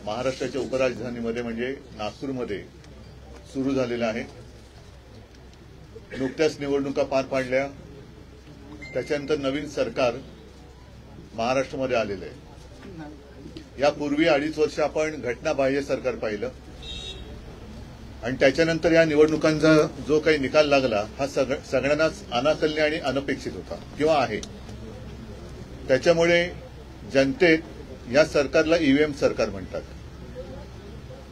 महाराष्ट्राच्या उपराजधानीमध्ये म्हणजे नागपूरमध्ये सुरू झालेला आहे। नुकत्याच निवडणुका पार पाडल्या, त्याच्यानंतर नवीन सरकार महाराष्ट्रामध्ये आलेलं आहे। यापूर्वी 2.5 वर्ष आपण घटनाबाह्य सरकार पाहिलं आणि त्याच्यानंतर या निवडणुकांचा जो काही निकाल लागला हा सगळ्यांनाच अनाकलनीय आणि अनपेक्षित होता किंवा आहे। त्याच्यामुळे जनतेत या सरकारला ईव्हीएम सरकार म्हणतात।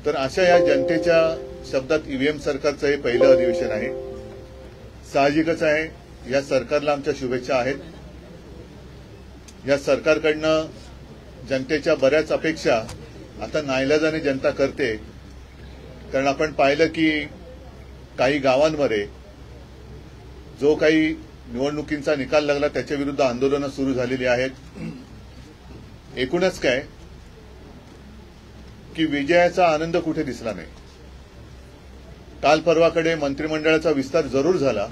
तर अशा या जनतेच्या शब्दात ईव्हीएम सरकारचं हे पहिलं अधिवेशन आहे। साहजिकच आहे, या सरकारला आमच्या शुभेच्छा आहेत। या सरकारकडनं जनतेच्या बऱ्याच अपेक्षा आता नाईलाजाने जनता करते, कारण आपण पाहिलं की काही गावांमध्ये जो काही निवडणुकींचा निकाल लागला त्याच्या विरुद्ध आंदोलनं सुरू झालेली आहेत। एकूणच काय की विजयाचा आनंद कुठे दिसला नाही। काल परवाकडे मंत्रिमंडळाचा विस्तार जरूर झाला,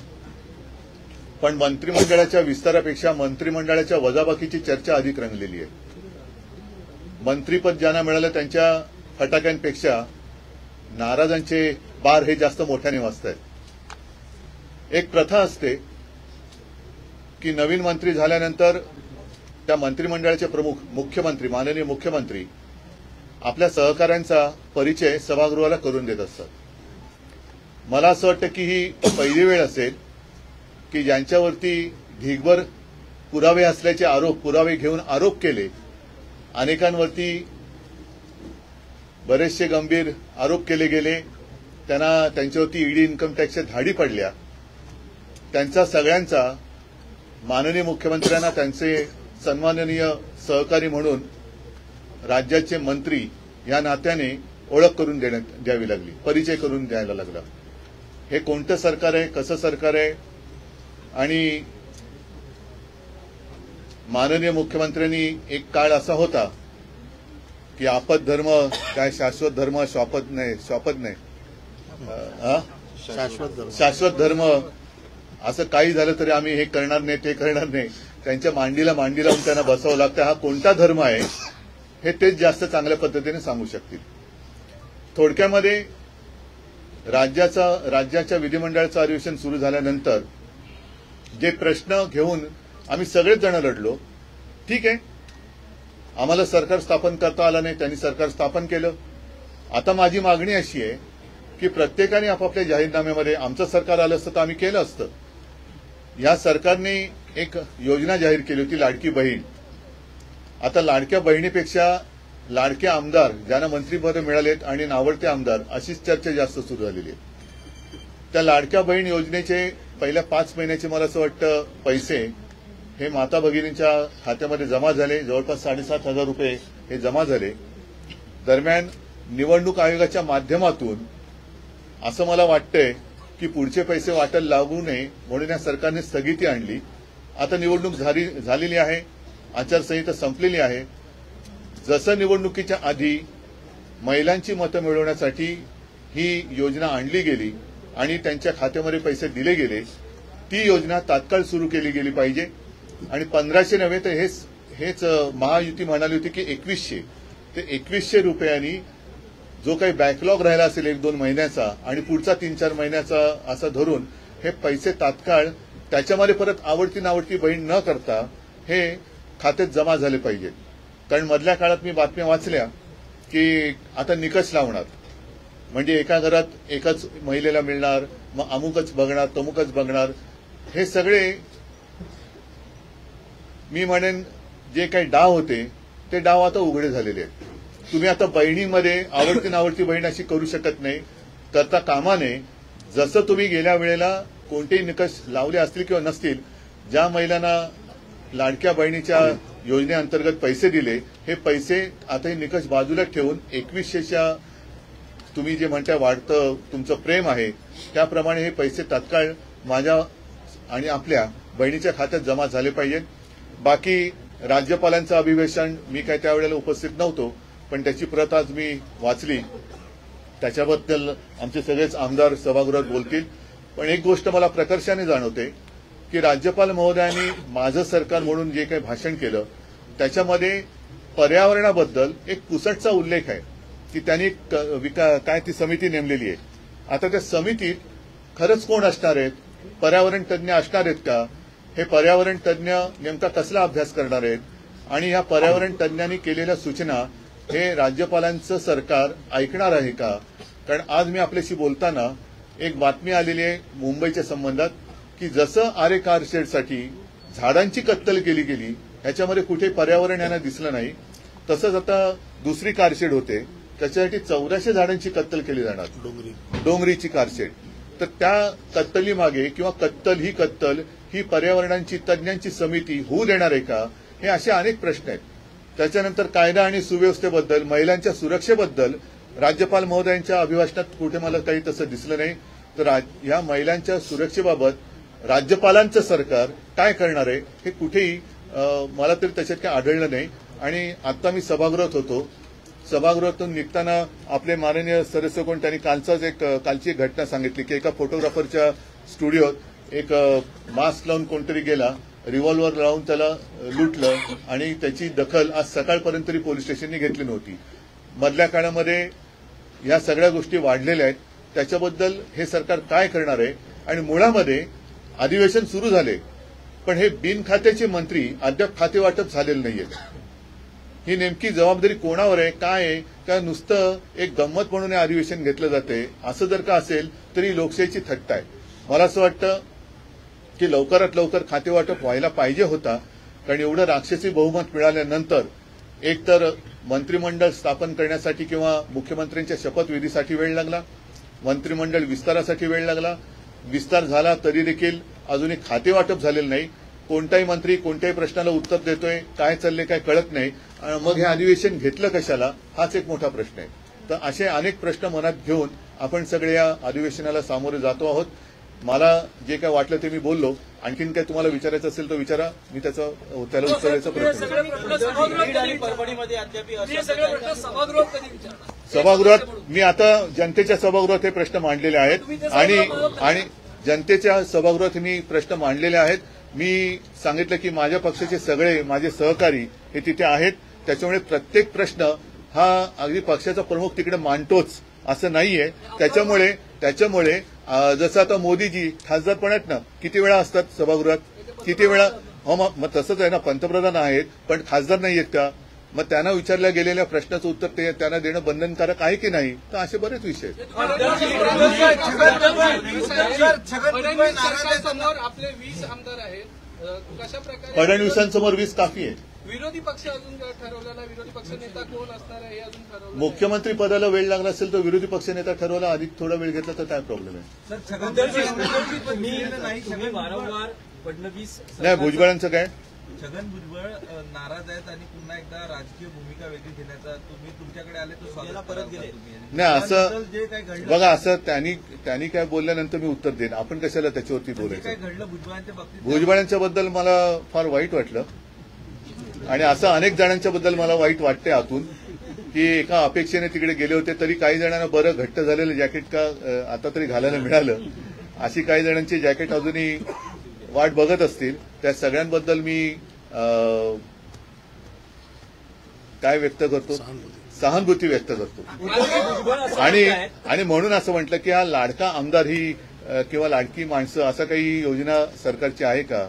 पण मंत्रिमंडळाच्या विस्तारापेक्षा मंत्रिमंडळाच्या वजाबाकीची चर्चा अधिक रंगलेली आहे। मंत्रीपद ज्यांना मिळालं त्यांच्या फटाक्यांपेक्षा नाराजांचे बार हे जास्त मोठ्याने वाजतायत। एक प्रथा असते की नवीन मंत्री झाल्यानंतर त्या मंत्रिमंडळाचे प्रमुख मुख्यमंत्री, माननीय मुख्यमंत्री आपल्या सहकाऱ्यांचा परिचय सभागृहाला करून देत असतात। मला असं वाटतं की ही पहिली वेळ असेल की ज्यांच्यावरती ढीगभर पुरावे असल्याचे पुरावे घेऊन आरोप केले, अनेकांवरती बरेचसे गंभीर आरोप केले गेले, त्यांच्यावरती ईडी इन्कम टॅक्सच्या धाडी पडल्या, त्यांचा सगळ्यांचा माननीय मुख्यमंत्र्यांना त्यांचे सन्माननीय सहकारी म्हणून राज्याचे मंत्री या नात्याने ओळख करून द्यावी लागली, परिचय करून द्यायला लागला। हे कोणतं सरकार आहे, कसं सरकार आहे? आणि माननीय मुख्यमंत्र्यांनी एक काळ असा होता की आपद धर्म काय शाश्वत धर्म शपथ नाही शाश्वत धर्म, असं काही झालं तरी आम्ही हे करणार नाही ते करणार नाही, त्यांच्या मांडीला लावून त्यांना बसावं लागतं। हा कोणता धर्म आहे हे तेच जास्त चांगल्या पद्धतीने सांगू शकतील। थोडक्यामध्ये राज्याच्या विधिमंडळाचं अधिवेशन सुरू झाल्यानंतर जे प्रश्न घेऊन आम्ही सगळेच जण लढलो, ठीक आहे, आम्हाला सरकार स्थापन करता आलं नाही, त्यांनी सरकार स्थापन केलं। आता माझी मागणी अशी आहे की प्रत्येकाने आपापल्या जाहीरनाम्यामध्ये आमचं सरकार आलं असतं तर आम्ही केलं असतं। या सरकारने एक योजना जाहीर केली होती, लाडकी बहीण। आता लाडक्या बहिणीपेक्षा लाडके आमदार ज्यांना मंत्रिपद मिळालेत आणि नावडते आमदार अशीच चर्चा जास्त सुरू झालेली आहे। त्या लाडक्या बहीण योजनेचे पहिल्या 5 महिन्याचे मला असं वाटतं पैसे हे माता भगिनींच्या खात्यामध्ये जमा झाले, जवळपास 7,500 रुपये हे जमा झाले। दरम्यान निवडणूक आयोगाच्या माध्यमातून असं मला वाटतंय की पुढचे पैसे वाटायला लागू नये म्हणून या सरकारने स्थगिती आणली। आता निवडणूक झालेली आहे, आचारसंहिता संपलेली आहे। जसं निवडणुकीच्या आधी महिलांची मतं मिळवण्यासाठी ही योजना आणली गेली आणि त्यांच्या खात्यामध्ये पैसे दिले गेले, ती योजना तात्काळ सुरू केली गेली पाहिजे। आणि 1500 नव्हे तर हेच महायुती म्हणाली होती की 2100 ते 2100 रुपयांनी जो काही बॅकलॉग राहिला असेल 1-2 महिन्याचा आणि पुढचा 3-4 महिन्याचा असं धरून हे पैसे तात्काळ त्याच्यामध्ये परत आवडती नावडती बहीण न करता हे खात्यात जमा झाले पाहिजे। कारण मधल्या काळात मी बातम्या वाचल्या की आता निकष लावणार, म्हणजे एका घरात एकाच महिलेला मिळणार, मग अमुकच बघणार तमुकच बघणार। हे सगळे मी म्हणेन जे काही डाव होते ते डाव आता उघडे झालेले आहेत। तुम्ही आता बहिणीमध्ये आवडती नावडती बहीण अशी करू शकत नाही, करता कामा नये। जसं तुम्ही गेल्या वेळेला कोणतेही निकष लावले असतील किंवा नसतील, ज्या महिलांना लाडक्या बहिणीच्या योजनेअंतर्गत पैसे दिले, हे पैसे आता हे निकष बाजूला ठेवून 2100च्या तुम्ही जे म्हणता वाढतं तुमचं प्रेम आहे त्याप्रमाणे हे पैसे तात्काळ माझ्या आणि आपल्या बहिणीच्या खात्यात जमा झाले पाहिजेत। बाकी राज्यपालांचं अभिभाषण मी काय त्यावेळेला उपस्थित नव्हतो, पण त्याची प्रत आज मी वाचली, त्याच्याबद्दल आमचे सगळेच आमदार सभागृहात बोलतील। पण एक गोष्ट मला प्रकर्षाने जाणवते की राज्यपाल महोदयांनी माझं सरकार म्हणून जे काही भाषण केलं त्याच्यामध्ये पर्यावरणाबद्दल एक पुसटचा उल्लेख आहे। की त्यांनी काय ती समिती नेमलेली आहे. आता त्या समितीत खरंच कोण असणार आहेत? पर्यावरण तज्ज्ञ असणार आहेत का? हे पर्यावरण तज्ज्ञ नेमका कसला अभ्यास करणार आहेत? आणि ह्या पर्यावरण तज्ज्ञांनी केलेल्या सूचना हे राज्यपालांचं सरकार ऐकणार आहे का? कारण आज मी आपल्याशी बोलताना एक बातमी आलेली आहे मुंबईच्या संबंधात की जसं आरे कारशेडसाठी झाडांची कत्तल केली गेली ह्याच्यामध्ये कुठे पर्यावरण यांना दिसलं नाही, तसंच आता दुसरी कारशेड होते त्याच्यासाठी 1400 झाडांची कत्तल केली जाणार, डोंगरीची कारशेड. तर त्या कत्तलीमागे किंवा कत्तल ही पर्यावरणाची तज्ज्ञांची समिती होऊ देणार आहे का? हे असे अनेक प्रश्न आहेत. त्याच्यानंतर कायदा आणि सुव्यवस्थेबद्दल, महिलांच्या सुरक्षेबद्दल राज्यपाल महोदयांच्या अभिभाषणात कुठे मला काही तसं दिसलं नाही. तर या महिलांच्या सुरक्षेबाबत राज्यपालांचं सरकार काय करणार आहे हे कुठेही मला तरी त्याच्यात काही आढळलं नाही. आणि आता मी सभागृहात होतो, सभागृहातून निघताना आपले माननीय सदस्य कोण त्यांनी कालची एक घटना सांगितली की एका फोटोग्राफरच्या स्टुडिओत एक मास्क लावून कोणतरी गेला, रिव्हॉल्व्हर लावून त्याला लुटलं आणि त्याची दखल आज सकाळपर्यंत तरी पोलीस स्टेशनने घेतली नव्हती. मधल्या काळामध्ये या सगळ्या गोष्टी वाढलेल्या आहेत. त्याच्याबद्दल हे सरकार काय करणार आहे? आणि मुळामध्ये अधिवेशन सुरू झाले पण हे बिनखात्याचे मंत्री अद्याप खाते वाटप झालेलं नाहीये. ही नेमकी जबाबदारी कोणावर आहे? काय आहे? का नुसतं एक गंमत म्हणून हे अधिवेशन घेतलं जाते? असं जर का असेल तरी लोकशाहीची थट्टा आहे. मला असं वाटतं की लवकरात लवकर खातेवाटप व्हायला पाहिजे होता. कारण एवढं राक्षसी बहुमत मिळाल्यानंतर एकतर मंत्रिमंडळ स्थापन करण्यासाठी किंवा मुख्यमंत्र्यांच्या शपथविधीसाठी वेळ लागला, मंत्रिमंडळ विस्तारासाठी वेळ लागला, विस्तार झाला तरी देखील अजूनही खातेवाटप झालेलं नाही. कोणताही मंत्री कोणत्याही प्रश्नाला उत्तर देतोय, काय चाललंय काय कळत नाही. मग हे अधिवेशन घेतलं कशाला हाच एक मोठा प्रश्न आहे. तर असे अनेक प्रश्न मनात घेऊन आपण सगळे या अधिवेशनाला सामोरे जातो आहोत. मला जे काय वाटलं ते मी बोललो. आणखीन काय तुम्हाला विचारायचं असेल तर विचारा, मी त्याला उत्तर द्यायचा प्रयत्न करेन. सभागृहात मी आता जनतेच्या सभागृहात हे प्रश्न मांडलेले आहेत आणि जनतेच्या सभागृहात मी प्रश्न मांडलेले आहेत. मी सांगितलं की माझ्या पक्षाचे सगळे माझे सहकारी हे तिथे आहेत. त्याच्यामुळे प्रत्येक प्रश्न हा अगदी पक्षाचा प्रमुख तिकडे मांडतोच असं नाहीये. त्याच्यामुळे जसं आता मोदीजी खासदारपणात ना किती वेळा असतात सभागृहात, किती वेळा, हो मग तसंच आहे ना, पंतप्रधान आहेत पण खासदार नाही आहेत का? मग त्यांना विचारल्या गेलेल्या प्रश्नाचं उत्तर ते त्यांना देणं बंधनकारक आहे की नाही? तर असे बरेच विषय आहेत. आपले 20 आमदार आहेत, कशा प्रकारे फडणवीसांसमोर 20 काफी आहे. विरोधी पक्ष अजून ठरवलेला, विरोधी पक्ष नेता कोण असणार आहे हे अजून ठरवलं. मुख्यमंत्री पदाला वेळ लागला असेल तर विरोधी पक्ष नेता ठरवला, अधिक थोडा वेळ घेतला तर काय प्रॉब्लेम आहे? वारंवार फडणवीस नाही, भुजबळांचं काय? छगन भुजबळ नाराज आहेत आणि पुन्हा एकदा राजकीय भूमिका वेगळी घेण्याचा तुम्ही तुमच्याकडे आले तर स्वागत परत गेले नाही. असं बघा, असं त्यांनी काय बोलल्यानंतर मी उत्तर देईन. आपण कशाला त्याच्यावरती बोलायचं? काय घडलं भुजबळांच्या बाबतीत? भुजबळांच्या बद्दल मला फार वाईट वाटलं आणि असं अनेक जणांच्या बद्दल मला वाईट वाटते आतून की एका अपेक्षेने तिकडे गेले होते तरी काही जणांना बरं घट्ट झालेलं जॅकेट का आता तरी घालायला मिळालं, अशी काही जणांची जॅकेट अजूनही वाट बघत असतील. त्या सगळ्यांबद्दल मी काय व्यक्त करतो? सहानुभूती व्यक्त करतो. आणि म्हणून असं म्हटलं की हा लाडका आमदार ही किंवा लाडकी माणसं असं काही योजना सरकारची आहे का?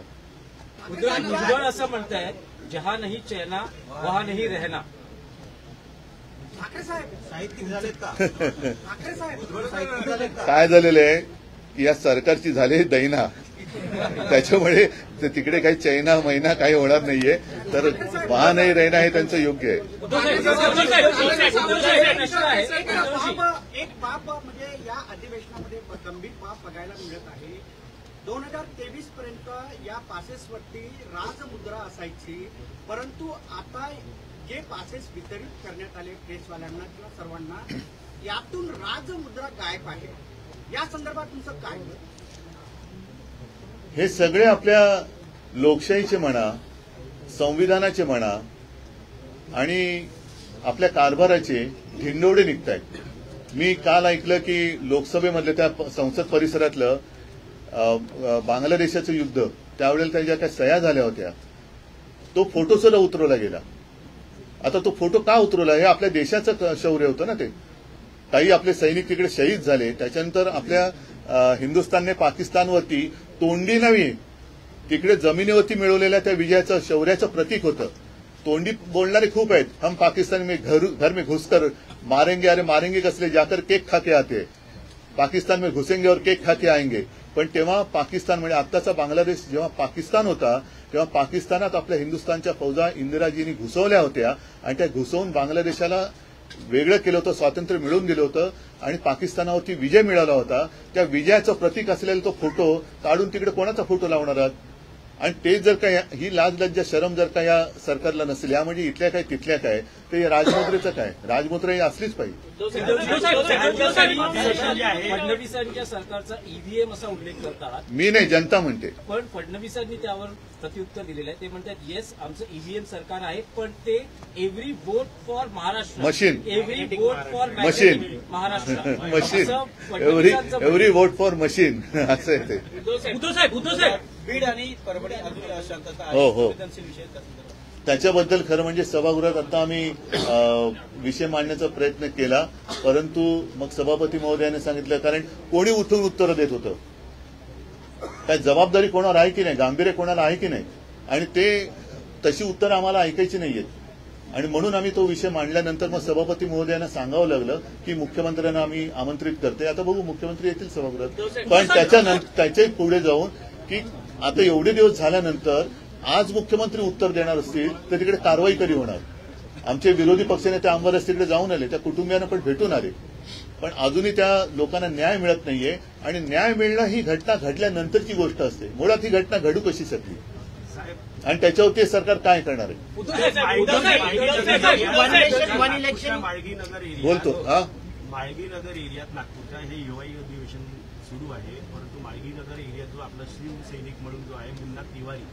भुजबळ असं म्हणताय, जहां नहीं चैना वहां नहीं रहना. काय झालेलं आहे की या सरकारची झाली दैना, त्याच्यामुळे तिकडे काही चैना महिना काही होणार नाहीये. तर वहा नाही रहना हे त्यांचं योग्य आहे. एक बाब म्हणजे या अधिवेशनामध्ये गंभीर बाब बघायला मिळत आहे. 2023 पर्यंत या पासेसवरती राजमुद्रा असायची, परंतु आता जे पासेस वितरित करण्यात आले प्रेसवाल्यांना किंवा सर्वांना, यातून राजमुद्रा गायब आहे. या संदर्भात तुमचं काय? हे सगळे आपल्या लोकशाहीचे म्हणा, संविधानाचे म्हणा आणि आपल्या कारभाराचे ढिंडोडे निघत आहेत. मी काल ऐकलं की लोकसभेमधलं त्या संसद परिसरातलं बांगलादेशाचं युद्ध, त्यावेळेला त्या ज्या काही सह्या झाल्या होत्या तो फोटो सुद्धा उतरवला गेला. आता तो फोटो का उतरवला हे आपल्या देशाचं शौर्य होतं ना. ते काही आपले सैनिक तिकडे शहीद झाले, त्याच्यानंतर आपल्या हिंदुस्थानने पाकिस्तानवरती तोंडी नव्हे तिकडे जमिनीवरती मिळवलेल्या त्या विजयाचं शौर्याचं प्रतीक होतं. तोंडी बोलणारे खूप आहेत, हम पाकिस्तान में घर में घुसकर मारेंगे, अरे मारेंगे कसले, जाकर केक खा के आते, पाकिस्तान में घुसेंगे और केक खा के आएंगे. पण तेव्हा पाकिस्तान म्हणजे आत्ताचा बांगलादेश जेव्हा पाकिस्तान होता तेव्हा पाकिस्तानात आपल्या हिंदुस्थानच्या फौजा इंदिराजींनी घुसवल्या होत्या आणि त्या घुसवून बांगलादेशाला वेगळं केलं होतं, स्वातंत्र्य मिळवून दिलं होतं आणि पाकिस्तानावरती विजय मिळाला होता. त्या विजयाचं प्रतीक असलेला तो फोटो काढून तिकडे कोणाचा फोटो लावणार आहात? आणि ते जर का ही लाज लज्जा शरम जर का या सरकारला नसेल, या म्हणजे इथल्या काय तिथल्या काय, तर या राजमुद्रेचं काय? राजमुद्रा ही असलीच पाहिजे. फडणवीसांच्या सरकारचा ईव्हीएम असा उल्लेख करतात. मी नाही, जनता म्हणते. पण फडणवीसांनी त्यावर प्रत्युत्तर दिलेलं आहे. ते म्हणतात येस आमचं ईव्हीएम सरकार आहे, पण ते every vote for Maharashtra, machine, every vote for machine, Maharashtra, machine, every vote for machine असं आहे ते. उद्धव साहेब बीड आणि परभणी अजून शांतता आहे. हो. संवेदनशील विषय त्याच्याबद्दल खरं म्हणजे सभागृहात आता आम्ही विषय मांडण्याचा प्रयत्न केला, परंतु मग सभापती महोदयाने सांगितलं, कारण कोणी उठून उत्तरं देत होतं, काय जबाबदारी कोणावर आहे की नाही, गांभीर्य कोणाला आहे की नाही, आणि ते तशी उत्तरं आम्हाला ऐकायची नाहीयेत. आणि म्हणून आम्ही तो विषय मांडल्यानंतर मग सभापती महोदयांना सांगावं लागलं की मुख्यमंत्र्यांना आम्ही आमंत्रित करते. आता बघू मुख्यमंत्री येतील सभागृहात, पण त्याच्याही पुढे जाऊन की आता एवढे दिवस झाल्यानंतर आज मुख्यमंत्री उत्तर देणार असतील तर तिकडे कारवाई कधी होणार? आमचे विरोधी पक्षनेते आमदार तिकडे जाऊन आले, त्या कुटुंबियांना पण भेटून आले, पण अजूनही त्या लोकांना न्याय मिळत नाहीये. आणि न्याय मिळणं ही घटना घडल्यानंतरची गोष्ट असते, मुळात ही घटना घडू कशी शकली आणि त्याच्यावरती सरकार काय करणार आहे? बोलतो हा. माळगीनगर एरियात नागपूरच्या हे युवाई अधिवेशन सुरू आहे, परंतु माळगीनगर एरियात जो आपला शिवसैनिक म्हणून जो आहे मुन्ना तिवारी,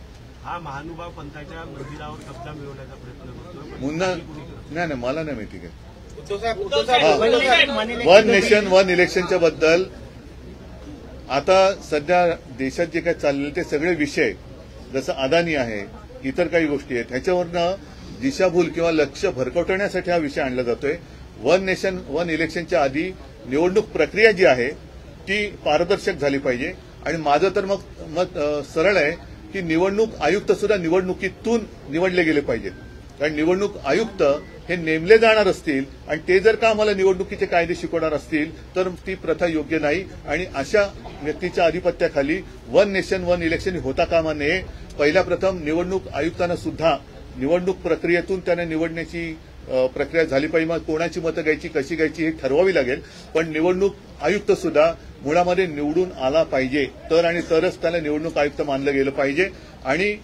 हा महानुभाव पंथाच्या मंदिरावर कब्जा मिळवण्याचा प्रयत्न करतो. मुन्ना नाही, मला नाही माहिती काय. वन नेशन वन इलेक्शनच्या बद्दल आता सध्या देशात जे काय चाललेले ते सगळे विषय, जसं अदानी आहे, इतर काही गोष्टी आहेत, ह्याच्यावरनं दिशाभूल किंवा लक्ष भरकटवण्यासाठी हा विषय आणला जातोय. वन नेशन वन इलेक्शनच्या आधी निवडणूक प्रक्रिया जी आहे ती पारदर्शक झाली पाहिजे. आणि माझं तर मत सरळ आहे की निवडणूक आयुक्त सुद्धा निवडणुकीतून निवडले गेले पाहिजेत, कारण निवडणूक आयुक्त हे नेमले जाणार असतील आणि ते जर का आम्हाला निवडणुकीचे कायदे शिकवणार असतील तर ती प्रथा योग्य नाही. आणि अशा व्यक्तीच्या आधिपत्याखाली वन नेशन वन इलेक्शन होता कामा नये. पहिल्या प्रथम निवडणूक आयुक्तांना सुद्धा निवडणूक प्रक्रियेतून त्यांना निवडण्याची प्रक्रिया झाली पाहिजे. मग कोणाची मतं घ्यायची, कशी घ्यायची हे ठरवावी लागेल, पण निवडणूक आयुक्त सुद्धा मुळामध्ये निवडून आला पाहिजे, तरच त्याला निवडणूक आयुक्त मानलं गेलं पाहिजे. आणि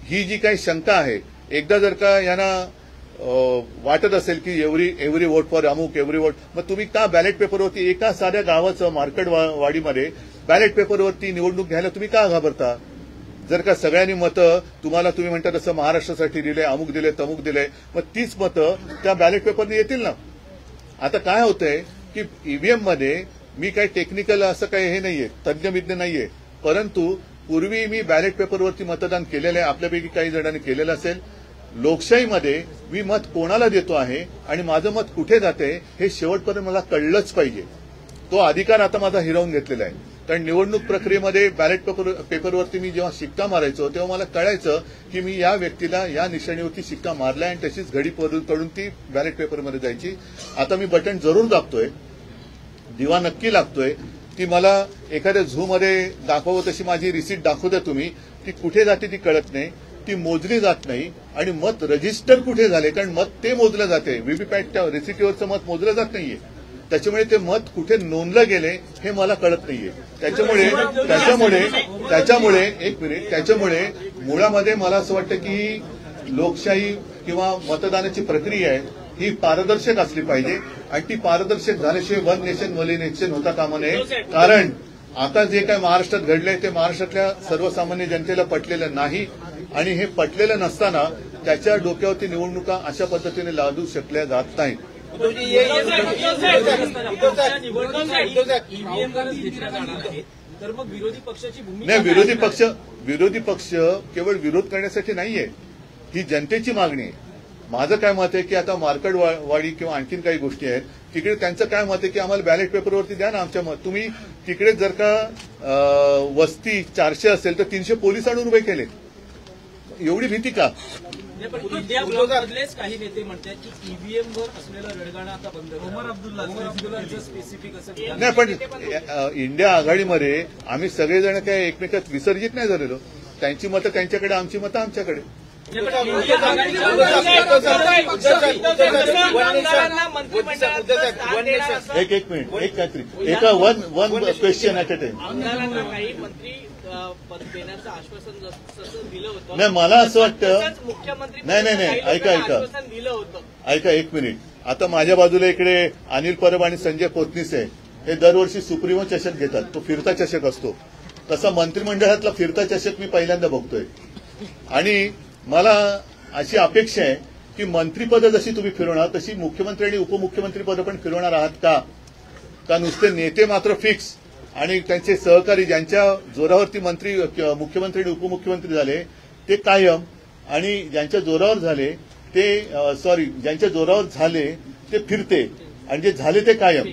ही जी काही शंका आहे, एकदा जर का यांना वाटत असेल की एव्हरी वोट फॉर अमुक, एव्हरी वोट, मग तुम्ही का बॅलेट पेपरवरती एका साध्या गावाचं मार्केटवाडीमध्ये बॅलेट पेपरवरती निवडणूक घ्यायला तुम्ही का घाबरता? जर का सगळ्यांनी मतं तुम्ही म्हणता तसं महाराष्ट्रासाठी दिले, अमुक दिले, तमुक दिले, मग तीच मतं त्या बॅलेट पेपरने येतील ना. आता काय होतंय की ईव्हीएम मध्ये मी काही टेक्निकल असं काही हे नाहीये, तज्ज्ञ नाहीये, परंतु पूर्वी मी बॅलेट पेपरवरती मतदान केलेलं आहे, आपल्यापैकी काही जणांनी केलेलं असेल. लोकशाहीमध्ये मी मत कोणाला देतो आहे आणि माझं मत कुठे जाते हे शेवटपर्यंत मला कळलंच पाहिजे. तो अधिकार आता माझा हिरावून घेतलेला आहे. कारण निवडणूक प्रक्रियेमध्ये बॅलेट पेपरवरती मी जेव्हा शिक्का मारायचो तेव्हा मला कळायचं की मी या व्यक्तीला या निशाणीवरती शिक्का मारलाय आणि तशीच घडी करून ती बॅलेट पेपरमध्ये जायची. आता मी बटन जरूर दाबतोय, दिवा नक्की लागतोय, ती मला एखाद्या झूमध्ये दाखवावं तशी माझी रिसीट दाखवू द्या तुम्ही, ती कुठे जाते ती कळत नाही, ती मोजली जात नाही. आणि मत रजिस्टर कुठे झाले, कारण मत ते मोजलं जाते, व्हीव्हीपॅटच्या रिसिटीवरचं मत मोजलं जात नाहीये, त्याच्यामुळे ते मत कुठे नोंदलं गेले हे मला कळत नाहीये. त्याच्यामुळे मुळामध्ये मला असं वाटतं की लोकशाही किंवा मतदानाची प्रक्रिया आहे ही पारदर्शक असली पाहिजे आणि ती पारदर्शक झाल्याशिवाय वन नेशन वन इलेक्शन होता कामा नये. कारण आता जे काय महाराष्ट्रात घडलंय ते महाराष्ट्रातल्या सर्वसामान्य जनतेला पटलेलं नाही आणि हे पटलेलं नसताना त्याच्या डोक्यावरती निवडणुका अशा पद्धतीने लादू शकल्या जात नाहीत. तर मग विरोधी पक्षाची भूमिका नाही, विरोधी पक्ष केवळ विरोध करण्यासाठी नाहीये, ही जनतेची मागणी आहे. माझं काय मत आहे की आता मार्केटवाडी किंवा आणखीन काही गोष्टी आहेत तिकडे त्यांचं काय मत आहे की आम्हाला बॅलेट पेपरवरती द्या ना आमच्या मत. तुम्ही तिकडे जर का वस्ती 400 असेल तर 300 पोलीस आणून उभे केले. एवढी भीती का? नाही, पण इंडिया ब्लॉकमधलेच काही नेते म्हणतात की ईव्हीएम वर असलेलं रडगाणं आता बंद करा. ओमर अब्दुल्लाचं स्पेसिफिक असं विधान नाही, पण इंडिया आघाडीमध्ये आम्ही सगळेजण काय एकमेकात विसर्जित नाही झालेलो. त्यांची मतं त्यांच्याकडे, आमची मतं आमच्याकडे. इंडिया आघाडीच्या एक मिनिट, एक काहीतरी एका one question at a time. आमदारांना काही मंत्री पद देण्याचं आश्वासन जसं दिलं होतं नाही, मला असं वाटतं तसंच मुख्यमंत्री नाही, ऐका आश्वासन दिलं होतं. ऐका एक मिनिट. आता माझ्या बाजूला इकडे अनिल परब आणि संजय पोतनीसे हे दरवर्षी सुप्रीमो चषक घेतात. तो फिरता चषक असतो. तसा मंत्रिमंडळातला फिरता चषक मी पहिल्यांदा बघतोय. आणि मला अशी अपेक्षा आहे की मंत्रीपदं जशी तुम्ही फिरवणार तशी मुख्यमंत्री आणि उपमुख्यमंत्री पदं पण फिरवणार आहात का नुसते नेते मात्र फिक्स आणि त्यांचे सहकारी ज्यांच्या जोरावरती मुख्यमंत्री आणि उपमुख्यमंत्री झाले ते कायम आणि ज्यांच्या जोरावर झाले ज्यांच्या जोरावर झाले ते फिरते आणि जे झाले ते कायम.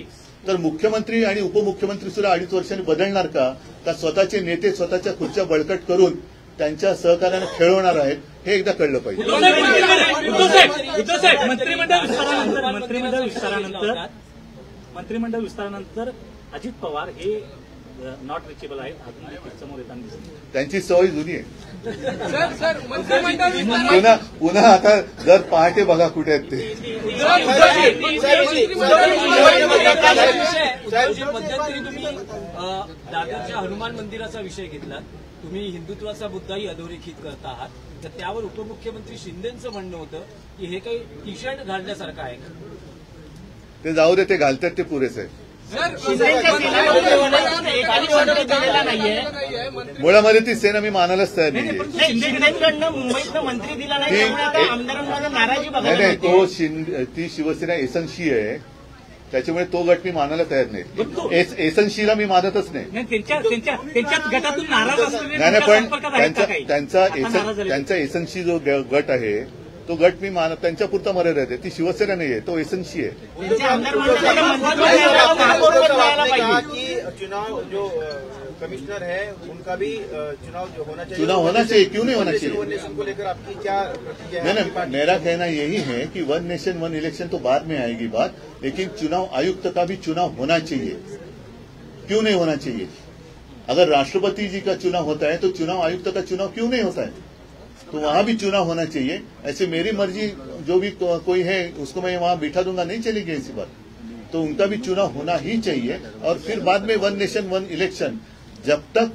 तर मुख्यमंत्री आणि उपमुख्यमंत्री सुद्धा 2.5 वर्षांनी बदलणार का स्वतःचे नेते स्वतःच्या खुर्च्या बळकट करून त्यांच्या सहकार्यानं खेळवणार आहेत हे एकदा कळलं पाहिजे. मंत्रिमंडळ विस्तारानंतर अजित पवार हे नॉट रिचेबल आहेत समोर येताना दिसतात. त्यांची सवय जुनी आहे. सर मंत्रिमंडळ पुन्हा आता जर पहाटे बघा कुठे आहेत ते. मध्यंतरी तुम्ही दादरच्या हनुमान मंदिराचा विषय घेतला. तुम्ही हिंदुत्वाचा मुद्दाही अधोरेखित करता आहात. तर त्यावर उपमुख्यमंत्री शिंदेचं म्हणणं होतं की हे काही टी शर्ट घालण्यासारखं आहे का? ते जाऊ दे, ते घालतात ते पुरेसे आहे. मुळामध्ये ती सेना मी मानायलाच तयार नाही. मंत्री दिला नाही त्यामुळे आमदारांमध्ये नाराजी नाही, ती शिवसेना एसनशी आहे त्याच्यामुळे तो गट मी मानायला तयार नाही. एसनशीला मी मानतच नाही. त्यांच्या गटातून नाराज असलेले नाही, पण त्यांचा त्यांचा एसनशी जो गट आहे तो गट मी त्यांच्या पुरता मर्यादित आहे. ती शिवसेना नाहीये, तो एसनशी आहे. चुनाव जो कमिश्नर है उनका भी चुनाव जो होना चाहिए. चुनाव होना चाहिए, क्यों नहीं होना चाहिए? वन नेशन को लेकर आपकी क्या प्रतिक्रिया है? नहीं, मेरा कहना यही है कि वन नेशन वन इलेक्शन तो बाद में आएगी बात, लेकिन चुनाव आयुक्त का भी चुनाव होना चाहिए. क्यों नहीं होना चाहिए? अगर राष्ट्रपति जी का चुनाव होता है तो चुनाव आयुक्त का चुनाव क्यों नहीं होता है? तो वहां भी चुनाव होना चाहिए. ऐसे मेरी मर्जी जो भी कोई है उसको मैं वहां बिठा दूंगा, नहीं चलेगी ऐसी बात. तो उनका भी चुनाव होना ही चाहिए. और फिर बाद में वन नेशन वन इलेक्शन, जब तक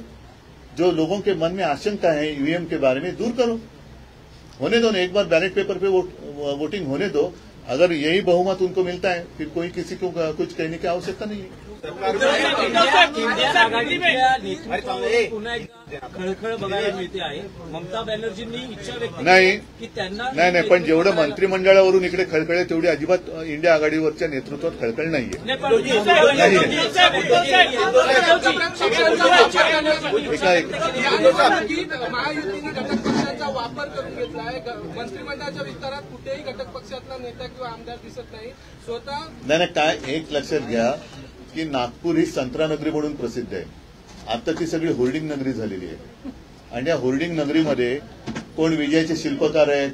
जो लोगों के मन में आशंका है ईवीएम के बारे में दूर करो, होने दो ना. एक बार बैलेट पेपर पे वोटिंग होने दो. अगर यही बहुमत उनको मिलता है फिर कोई किसी को कुछ कहने की आवश्यकता नहीं है. इंडिया आघाडीच्या नेतृत्वावर पुन्हा एकदा खळखळ बघायला मिळते आहे. ममता बॅनर्जींनी इच्छा व्यक्त केली की त्यांना नाही, पण जेवढं मंत्रिमंडळावरून इकडे खळखळ आहे तेवढी अजिबात इंडिया आघाडीवरच्या नेतृत्वात खळखळ नाहीये. महायुतीने घटक पक्षांचा वापर करून घेतला आहे. मंत्रिमंडळाच्या विस्तारात कुठेही घटक पक्षातला नेता किंवा आमदार दिसत नाही. स्वतः नाही, काय एक लक्षात घ्या की नागपूर ही संत्रानगरी म्हणून प्रसिद्ध आहे. आता ती सगळी होर्डिंग नगरी झालेली आहे. आणि या होर्डिंग नगरीमध्ये कोण विजयाचे शिल्पकार आहेत,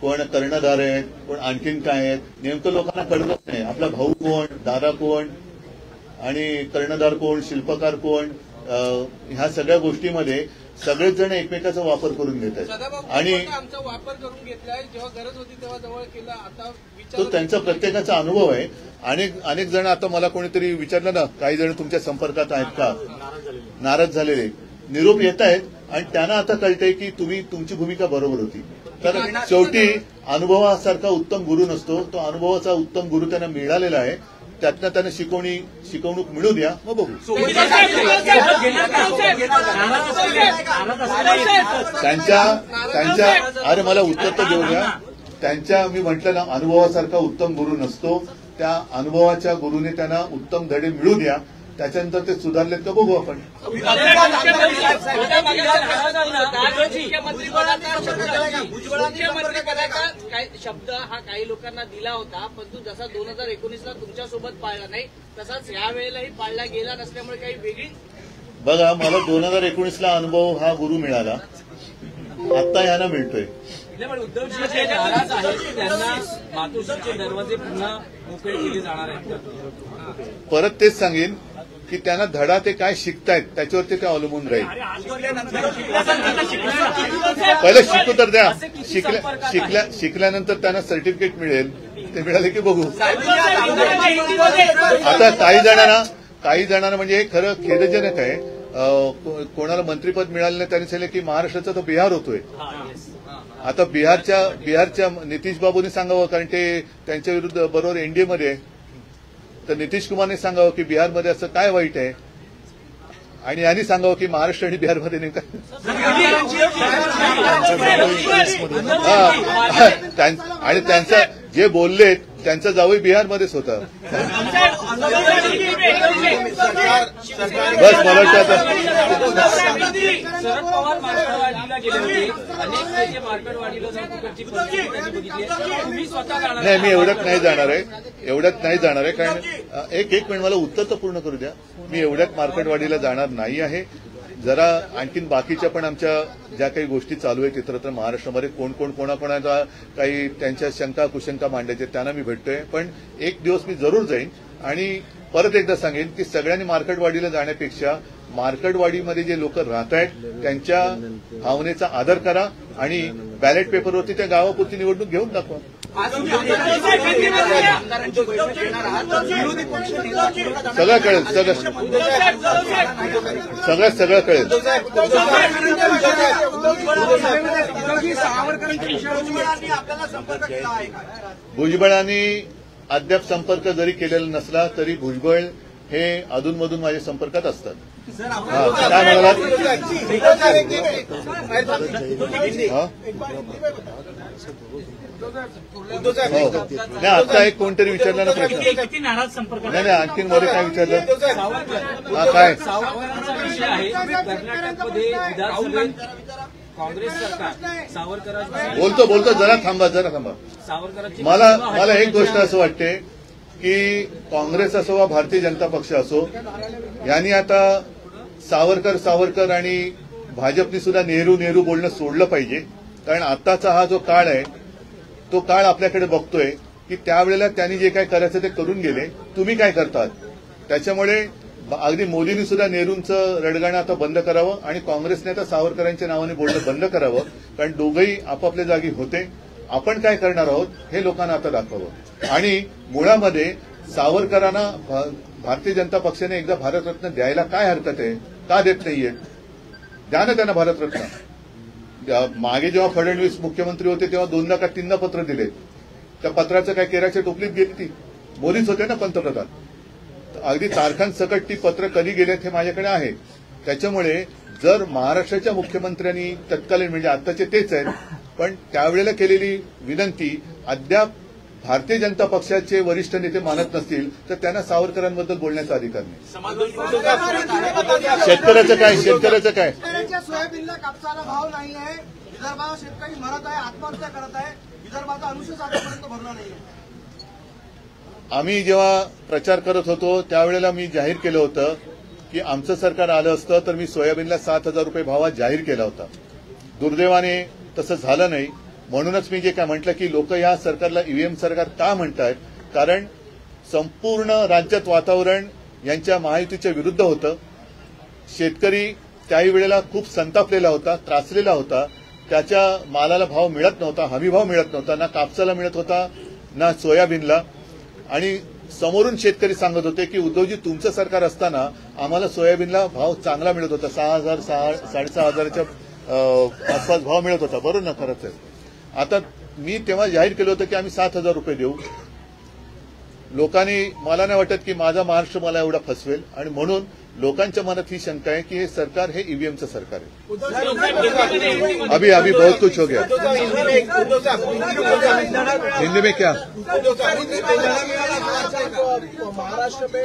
कोण कर्णधार आहेत, कोण आणखीन काय आहेत, नेमकं लोकांना कळतच नाही. आपला भाऊ कोण, दादा कोण आणि कर्णधार कोण, शिल्पकार कोण, ह्या सगळ्या गोष्टीमध्ये सगळेच जण एकमेकाचा वापर करून घेत आहेत. आणि आमचा वापर करून घेतलाय. जेव्हा गरज होती तेव्हा जवळ केला. आता तो त्यांचा प्रत्येकाचा अनुभव आहे. अनेक जण, आता मला कोणीतरी विचारलं ना, काही जण तुमच्या संपर्कात आहेत का, नाराज झालेले निरोप येत आहेत. आणि त्यांना आता कळतंय की तुमची भूमिका बरोबर होती. तर शेवटी अनुभवासारखा उत्तम गुरु नसतो. तो अनुभवाचा उत्तम गुरु त्यांना मिळालेला आहे. त्यातनं त्यांना शिकवणूक मिळू द्या, मग बघू. त्यांच्या अरे मला उत्तर तर देऊ द्या. त्यांच्या मी म्हटलं ना, अनुभवासारखा उत्तम गुरु नसतो. त्या अनुभवाच्या गुरुने त्यांना उत्तम धडे मिळू द्या. त्याच्यानंतर ते सुधारलेत का बघू आपण. मुख्यमंत्रीपदाचा शब्द हा काही लोकांना दिला होता, परंतु जसा 2019ला तुमच्यासोबत पाळला नाही तसाच यावेळेलाही पाळला गेला नसल्यामुळे काही वेगळी. बघा, मला 2019ला अनुभव हा गुरु मिळाला, आता ह्यांना मिळतोय. पण उद्धवजी जे नाराज आहेत त्यांना मातोश्रीचे दरवाजे पुन्हा मोकळे केले जाणार आहेत. परत तेच सांगेन की त्यांना धडा ते काय शिकतायत त्याच्यावरती ते अवलंबून राहील. पहिलं शिकू तर द्या, शिकल्यानंतर त्यांना सर्टिफिकेट मिळेल, ते मिळाले की बघू. आता काही जणांना म्हणजे हे खरं खेदजनक आहे, कोणाला मंत्रीपद मिळालं नाही त्यांनी सांगितलं की महाराष्ट्राचा तो बिहार होतोय. आता बिहारच्या नितीश बाबूंनी सांगावं, कारण ते त्यांच्या विरुद्ध बरोबर एनडीएमध्ये आहे, तर नितीश कुमारने सांगावं की बिहारमध्ये असं काय वाईट आहे, आणि यांनी सांगावं की महाराष्ट्र आणि बिहारमध्ये नेमका आणि त्यांचा जे बोलले त्यांचा जावई बिहारमध्येच होता. बस मला वाटतं शरद पवार मार्केटवाडीला गेले होते, अनेक नेते मार्केटवाडीला जाऊन तिकडची परिस्थिती त्यांनी बघितली. तुम्ही स्वतः जाणार? नाही, मी एवढ्यात नाही जाणार आहे, कारण एक मिनिट मला उत्तर तर पूर्ण करू द्या. मी एवढ्यात मार्केटवाडीला जाणार नाही आहे. जरा आणखीन बाकीच्या पण आमच्या ज्या काही गोष्टी चालू आहेत इतरत्र महाराष्ट्रामध्ये, कोण कोणाकोणाचा काही त्यांच्या शंका कुशंका मांडायच्या त्यांना मी भेटतोय. पण एक दिवस मी जरूर जाईन आणि परत एकदा सांगेन की सगळ्यांनी मार्केटवाडीला जाण्यापेक्षा मार्केटवाडीमध्ये जे लोक राहत आहेत त्यांच्या भावनेचा आदर करा आणि बॅलेट पेपरवरती त्या गावापुरती निवडणूक घेऊन दाखवा. सगळं कळेल, सगळं कळेल. भुजबळांनी अद्याप संपर्क जरी केलेला नसला तरी भुजबळ हे अधूनमधून माझ्या संपर्कात असतात. काय म्हणालात? नाही, आता एक कोणतरी विचारला ना प्रश्न. नाही, आणखीन मध्ये काय विचारलं? काय काँग्रेस सरकार सावरकरांची बोलतो जरा थांबा. मला एक गोष्ट असं वाटते की काँग्रेस असो वा भारतीय जनता पक्ष असो, यांनी आता सावरकर आणि भाजपनी सुद्धा नेहरू बोलणं सोडलं पाहिजे. कारण आताचा हा जो काळ आहे तो काळ आपल्याकडे बघतोय की त्यावेळेला त्यांनी जे काय करायचं ते करून गेले, तुम्ही काय करतात. त्याच्यामुळे अगदी मोदींनी सुद्धा नेहरूंचं रडगाणं आता बंद करावं आणि काँग्रेसने आता सावरकरांच्या नावाने बोलणं बंद करावं. कारण दोघंही आपापल्या जागी होते. आपण काय करणार आहोत हे लोकांना आता दाखवावं. आणि मुळामध्ये सावरकरांना भारतीय जनता पक्षाने एकदा भारतरत्न द्यायला काय हरकत आहे? का देत नाहीये? द्या ना त्यांना भारतरत्न. मागे जेव्हा फडणवीस मुख्यमंत्री होते तेव्हा 2दा का 3दा पत्र दिले. त्या पत्राचं काय केराच्या टोपलीत गेली ती? मोदीच होते ना पंतप्रधान. अगदी तारखांसकट ती पत्र कधी गेलेत हे माझ्याकडे आहे. त्याच्यामुळे जर महाराष्ट्राच्या मुख्यमंत्र्यांनी तत्कालीन म्हणजे आताचे तेच आहेत, पण त्यावेळेला केलेली विनंती अद्याप भारतीय जनता पक्षाचे वरिष्ठ नेते मानत नसतील तर त्यांना सावरकरांबद्दल बोलण्याचा अधिकार नाही. शेतकऱ्याचं काय? सोयाबीनला कापसाला भाव नाही आहे, विदर्भात शेतकरी मरत आहे, आत्महत्या करत आहे, विदर्भाचा अनुसूचित आतापर्यंत भरला नाही. आम्ही जेव्हा प्रचार करत होतो त्यावेळेला मी जाहीर केलं होतं की आमचं सरकार आलं असतं तर मी सोयाबीनला 7,000 रुपये भावात जाहीर केला होता. दुर्दैवाने तसं झालं नाही. म्हणूनच मी जे काय म्हटलं की लोक या सरकारला ईव्हीएम सरकार का म्हणतात, कारण संपूर्ण राज्यात वातावरण यांच्या महायुतीच्या विरुद्ध होतं. शेतकरी त्याही वेळेला खूप संतापलेला होता, त्रासलेला होता. त्याच्या मालाला भाव मिळत नव्हता, हमी भाव मिळत नव्हता, ना कापसाला मिळत होता ना सोयाबीनला. आणि समोरून शेतकरी सांगत होते की उद्धवजी तुमचं सरकार असताना आम्हाला सोयाबीनला भाव चांगला मिळत होता, 6,000 6,500च्या आसपास भाव मिळत होता. बरोबर ना? खरंच आहे. आता मी तेव्हा जाहीर केलं होतं की आम्ही 7,000 रुपये देऊ. लोकांनी, मला नाही वाटत की माझा महाराष्ट्र मला एवढा फसवेल, आणि म्हणून लोकांच्या मनात ही शंका आहे की हे सरकार हे ईव्हीएमचं सरकार आहे. अभी बहुत कुछ हो गया. हिंदी में क्या? को महाराष्ट्र में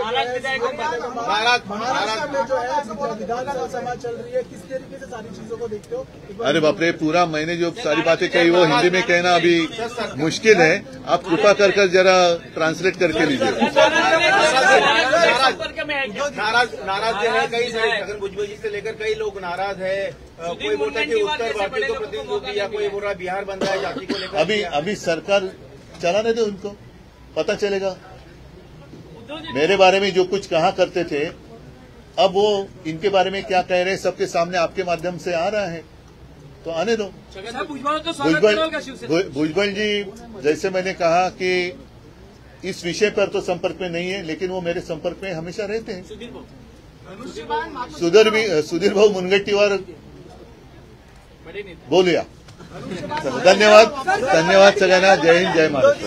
महाराष्ट्र में जो है विधानसभा सभा चल रही है, किस तरीके से सारी चीजों को देखते हो? अरे बाप रे, पूरा मैंने जो सारी बातें कही वो हिंदी में कहना अभी मुश्किल है। आप कृपा कर जरा ट्रांसलेट करके लीजिए। नाराज जो है कई छगन भुजबल जी से लेकर कई लोग नाराज है। कोई बोलता है कि उत्तर भारतीय को प्रतिनिधि या कोई बोल रहा बिहार बन रहा है जाति को लेकर। अभी सरकार चलाने दो, उनको पता चलेगा। मेरे बारे में जो कुछ कहा करते थे, अब वो इनके बारे में क्या कह रहे हैं सबके सामने आपके माध्यम से आ रहा है, तो आने दो। भुजबल जी, जैसे मैंने कहा कि इस विषय पर तो संपर्क में नहीं है, लेकिन वो मेरे संपर्क में हमेशा रहते हैं। सुधीर भाऊ मुनगंटीवार बोलूया। धन्यवाद सगळ्यांना। जय हिंद, जय महाराष्ट्र।